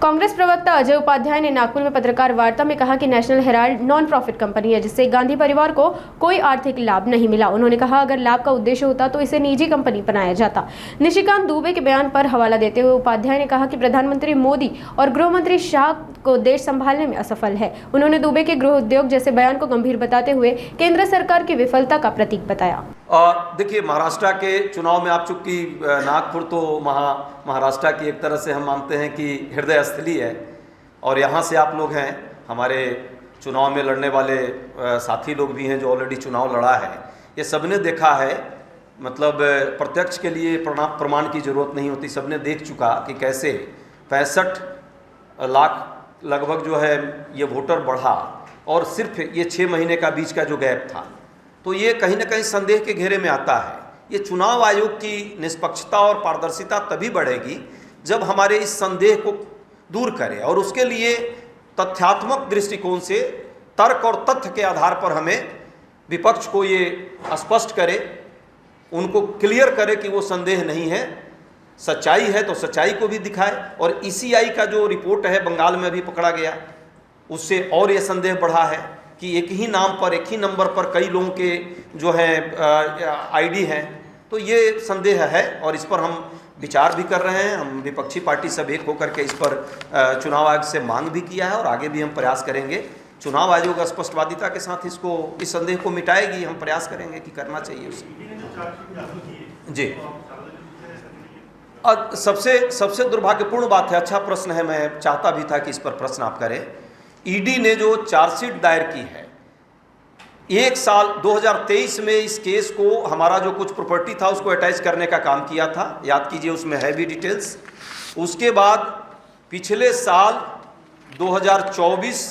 कांग्रेस प्रवक्ता अजय उपाध्याय ने नागपुर में पत्रकार वार्ता में कहा कि national Herald non profit company है जिससे गांधी परिवार को कोई आर्थिक लाभ नहीं मिला। उन्होंने कहा अगर लाभ का उद्देश्य होता तो इसे निजी कंपनी बनाया जाता। निशिकांत दुबे के बयान पर हवाला देते हुए उपाध्याय ने कहा कि प्रधानमंत्री मोदी और गृह मंत्री शाह को देश संभालने में असफल है। उन्होंने दुबे के गृह उद्योग जैसे बयान को गंभीर बताते हुए केंद्र सरकार की विफलता का प्रतीक बताया। देखिए, महाराष्ट्र के चुनाव में आप चूंकि नागपुर तो महाराष्ट्र की एक तरह से हम मानते हैं कि हृदय स्थली है और यहाँ से आप लोग हैं, हमारे चुनाव में लड़ने वाले साथी लोग भी हैं जो ऑलरेडी चुनाव लड़ा है। ये सबने देखा है, मतलब प्रत्यक्ष के लिए प्रमाण की ज़रूरत नहीं होती, सबने देख चुका कि कैसे 65 लाख लगभग जो है ये वोटर बढ़ा और सिर्फ ये 6 महीने का बीच का जो गैप था, तो ये कहीं ना कहीं संदेह के घेरे में आता है। ये चुनाव आयोग की निष्पक्षता और पारदर्शिता तभी बढ़ेगी जब हमारे इस संदेह को दूर करें और उसके लिए तथ्यात्मक दृष्टिकोण से तर्क और तथ्य के आधार पर हमें विपक्ष को ये स्पष्ट करे, उनको क्लियर करे कि वो संदेह नहीं है, सच्चाई है तो सच्चाई को भी दिखाए। और ईसीआई का जो रिपोर्ट है बंगाल में अभी पकड़ा गया, उससे और ये संदेह बढ़ा है कि एक ही नाम पर एक ही नंबर पर कई लोगों के जो है आईडी हैं, तो ये संदेह है और इस पर हम विचार भी कर रहे हैं। हम विपक्षी पार्टी सब एक होकर के इस पर चुनाव आयोग से मांग भी किया है और आगे भी हम प्रयास करेंगे। चुनाव आयोग स्पष्टवादिता के साथ इस संदेह को मिटाएगी, हम प्रयास करेंगे कि करना चाहिए उसे। जी, सबसे दुर्भाग्यपूर्ण बात है, अच्छा प्रश्न है, मैं चाहता भी था कि इस पर प्रश्न आप करें। ईडी ने जो चार्जशीट दायर की है, 1 साल 2023 में इस केस को हमारा जो कुछ प्रॉपर्टी था उसको अटैच करने का काम किया था, याद कीजिए, उसमें है भी डिटेल्स। उसके बाद पिछले साल 2024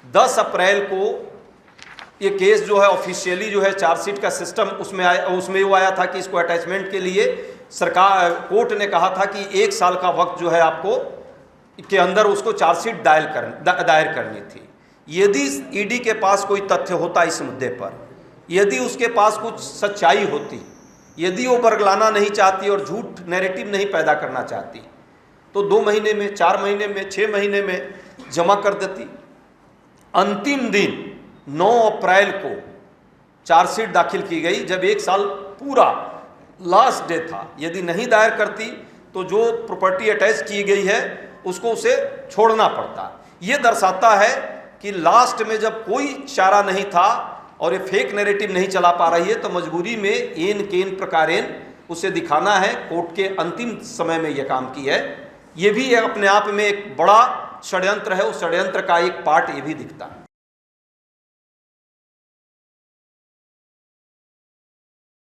10 अप्रैल को ये केस जो है ऑफिशियली जो है चार्जशीट का सिस्टम उसमें वो आया था कि इसको अटैचमेंट के लिए सरकार कोर्ट ने कहा था कि 1 साल का वक्त जो है आपको के अंदर उसको चार्जशीट दायर करनी थी। यदि ईडी के पास कोई तथ्य होता इस मुद्दे पर, यदि उसके पास कुछ सच्चाई होती, यदि वो बरगलाना नहीं चाहती और झूठ नैरेटिव नहीं पैदा करना चाहती, तो 2 महीने में, 4 महीने में, 6 महीने में जमा कर देती। अंतिम दिन 9 अप्रैल को चार्जशीट दाखिल की गई, जब 1 साल पूरा लास्ट डे था। यदि नहीं दायर करती तो जो प्रॉपर्टी अटैच की गई है उसको उसे छोड़ना पड़ता। ये दर्शाता है कि लास्ट में जब कोई चारा नहीं था और ये फेक नैरेटिव नहीं चला पा रही है, तो मजबूरी में एन केन प्रकारेण उसे दिखाना है। कोर्ट के अंतिम समय में यह काम की है। ये भी अपने आप में एक बड़ा षड्यंत्र है, उस षड्यंत्र का एक पार्ट ये भी दिखता है।